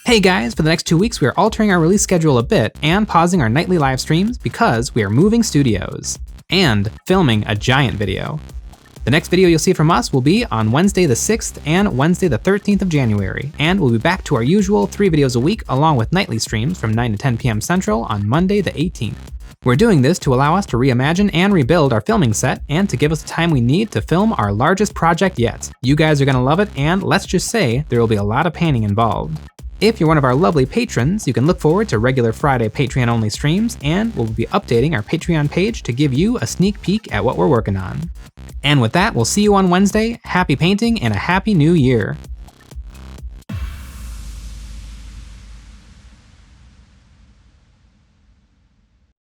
Hey guys, for the next 2 weeks we are altering our release schedule a bit and pausing our nightly live streams because we are moving studios and filming a giant video. The next video you'll see from us will be on Wednesday the 6th and Wednesday the 13th of January, and we'll be back to our usual 3 videos a week along with nightly streams from 9 to 10 p.m. Central on Monday the 18th. We're doing this to allow us to reimagine and rebuild our filming set and to give us the time we need to film our largest project yet. You guys are gonna love it, and let's just say there will be a lot of painting involved. If you're one of our lovely patrons, you can look forward to regular Friday Patreon-only streams, and we'll be updating our Patreon page to give you a sneak peek at what we're working on. And with that, we'll see you on Wednesday. Happy painting and a happy new year!